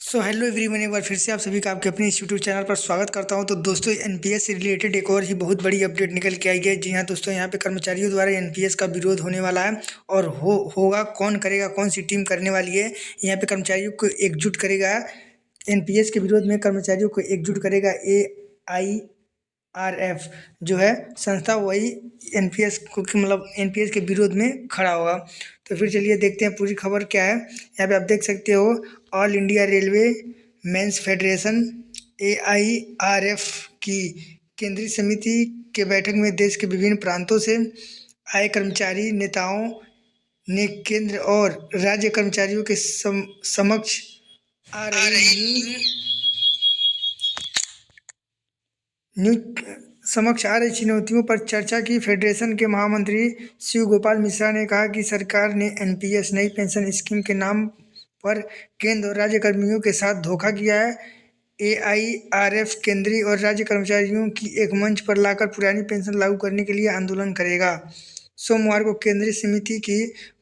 Hello everyone, एक बार फिर से आप सभी का आपके अपने इस यूट्यूब चैनल पर स्वागत करता हूं। तो दोस्तों, एनपीएस से रिलेटेड एक और ही बहुत बड़ी अपडेट निकल के आई है। जी हां दोस्तों, यहां पे कर्मचारियों द्वारा एनपीएस का विरोध होने वाला है। और होगा कौन करेगा, कौन सी टीम करने वाली है। यहां पे कर्मचारियों को एकजुट करेगा, एनपीएस के विरोध में कर्मचारियों को एकजुट करेगा AIRF जो है संस्था, वही एनपीएस को मतलब एनपीएस के विरोध में खड़ा होगा। तो फिर चलिए देखते हैं पूरी खबर क्या है। यहाँ पे आप देख सकते हो, All India Railway Men's Federation AIRF की केंद्रीय समिति के बैठक में देश के विभिन्न प्रांतों से आए कर्मचारी नेताओं ने केंद्र और राज्य कर्मचारियों के समक्ष आ रही चुनौतियों पर चर्चा की। फेडरेशन के महामंत्री शिव गोपाल मिश्रा ने कहा कि सरकार ने एनपीएस नई पेंशन स्कीम के नाम पर केंद्र और राज्य कर्मियों के साथ धोखा किया है। AIRF केंद्रीय और राज्य कर्मचारियों की एक मंच पर लाकर पुरानी पेंशन लागू करने के लिए आंदोलन करेगा। सोमवार को केंद्रीय समिति की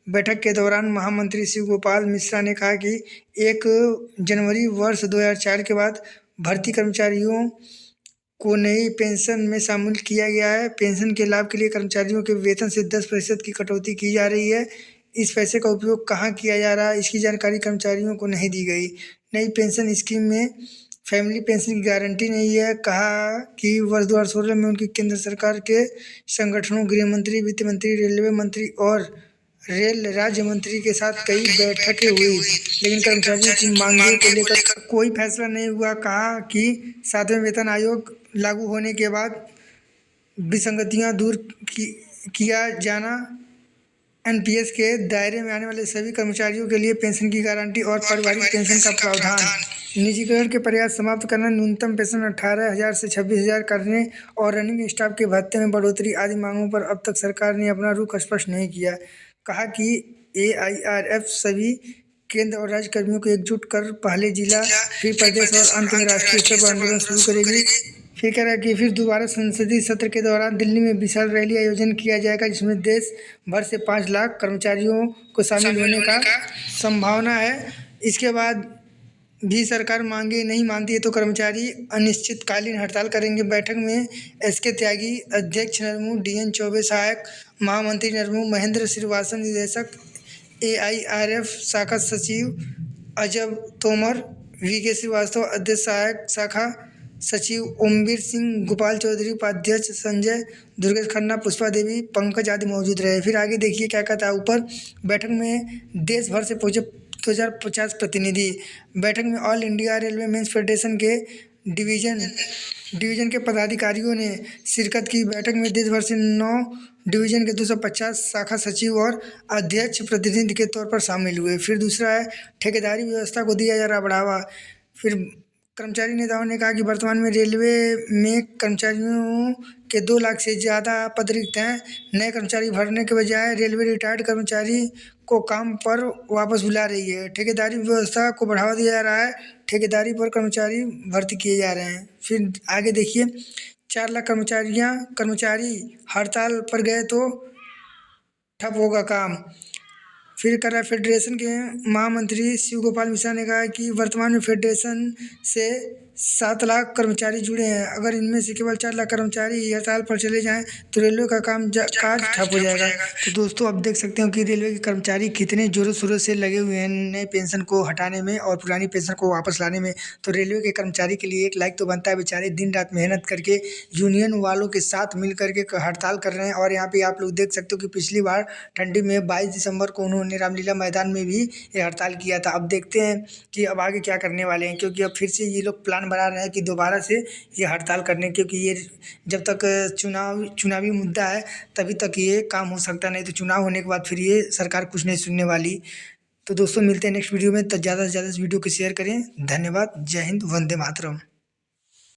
बैठक के दौरान महामंत्री शिव गोपाल मिश्रा ने कहा कि 1 जनवरी वर्ष 2004 के बाद भर्ती कर्मचारियों को नई पेंशन में शामिल किया गया है। पेंशन के लाभ के लिए कर्मचारियों के वेतन से 10% की कटौती की जा रही है। इस पैसे का उपयोग कहाँ किया जा रहा है, इसकी जानकारी कर्मचारियों को नहीं दी गई। नई पेंशन स्कीम में फैमिली पेंशन की गारंटी नहीं है। कहा कि वर्ष 2016 में उनकी केंद्र सरकार के संगठनों, गृह मंत्री, वित्त मंत्री, रेलवे मंत्री और रेल राज्य मंत्री के साथ कई बैठकें हुई, लेकिन कर्मचारियों की मांगों को लेकर कोई फैसला नहीं हुआ। कहा कि 7वें वेतन आयोग लागू होने के बाद विसंगतियां दूर किया जाना, एनपीएस के दायरे में आने वाले सभी कर्मचारियों के लिए पेंशन की गारंटी और पारिवारिक पेंशन का प्रावधान, निजीकरण के प्रयास समाप्त करना, न्यूनतम पेंशन 18,000 से 26,000 करने और रनिंग स्टाफ के भत्ते में बढ़ोतरी आदि मांगों पर अब तक सरकार ने अपना रुख स्पष्ट नहीं किया। कहा कि AIRF सभी केंद्र और राज्य कर्मियों को एकजुट कर पहले जिला, फिर प्रदेश और अंत में राष्ट्रीय स्तर पर आंदोलन शुरू करेगी। फिर कह रहा है कि फिर दोबारा संसदीय सत्र के दौरान दिल्ली में विशाल रैली आयोजन किया जाएगा, जिसमें देश भर से 5 लाख कर्मचारियों को शामिल होने का संभावना है। इसके बाद भी सरकार मांगे नहीं मानती है तो कर्मचारी अनिश्चितकालीन हड़ताल करेंगे। बैठक में SK त्यागी अध्यक्ष नरमू, DN चौबे सहायक महामंत्री नरमू, महेंद्र श्रीवास्तव निदेशक AIRF शाखा सचिव अजब तोमर, VK श्रीवास्तव अध्यक्ष सहायक शाखा सचिव, ओमवीर सिंह, गोपाल चौधरी उपाध्यक्ष, संजय, दुर्गेश खन्ना, पुष्पा देवी, पंकज आदि मौजूद रहे। फिर आगे देखिए क्या कहता है ऊपर। बैठक में देश भर से पहुंचे 2050 प्रतिनिधि। बैठक में All India Railway Men's Federation के डिवीजन के पदाधिकारियों ने शिरकत की। बैठक में देश भर से 9 डिवीजन के 250 शाखा सचिव और अध्यक्ष प्रतिनिधि के तौर पर शामिल हुए। फिर दूसरा है, ठेकेदारी व्यवस्था को दिया जा रहा बढ़ावा। फिर कर्मचारी नेताओं ने कहा कि वर्तमान में रेलवे में कर्मचारियों के 2 लाख से ज़्यादा पद रिक्त हैं। नए कर्मचारी भरने के बजाय रेलवे रिटायर्ड कर्मचारी को काम पर वापस बुला रही है। ठेकेदारी व्यवस्था को बढ़ावा दिया जा रहा है। ठेकेदारी पर कर्मचारी भर्ती किए जा रहे हैं। फिर आगे देखिए, 4 लाख कर्मचारी हड़ताल पर गए तो ठप होगा काम। फिर कर रहा है, फेडरेशन के महामंत्री शिव गोपाल मिश्रा ने कहा कि वर्तमान में फेडरेशन से 7 लाख कर्मचारी जुड़े हैं। अगर इनमें से केवल 4 लाख कर्मचारी हड़ताल पर चले जाएं तो रेलवे का काज ठप हो जाएगा। तो दोस्तों, आप देख सकते हो कि रेलवे के कर्मचारी कितने जोरों शोरों से लगे हुए हैं नए पेंशन को हटाने में और पुरानी पेंशन को वापस लाने में। तो रेलवे के कर्मचारी के लिए एक लाइक तो बनता है। बेचारे दिन रात मेहनत करके यूनियन वालों के साथ मिल करके हड़ताल कर रहे हैं। और यहाँ पे आप लोग देख सकते हो कि पिछली बार ठंडी में 22 दिसंबर को उन्होंने रामलीला मैदान में भी ये हड़ताल किया था। अब देखते हैं कि अब आगे क्या करने वाले हैं, क्योंकि अब फिर से ये लोग प्लान बना रहे हैं कि दोबारा से ये हड़ताल करने, क्योंकि ये जब तक चुनावी मुद्दा है तभी तक ये काम हो सकता, नहीं तो चुनाव होने के बाद फिर ये सरकार कुछ नहीं सुनने वाली। तो दोस्तों, मिलते हैं नेक्स्ट वीडियो में। तो ज़्यादा से ज़्यादा इस वीडियो को शेयर करें। धन्यवाद। जय हिंद, वंदे मातरम।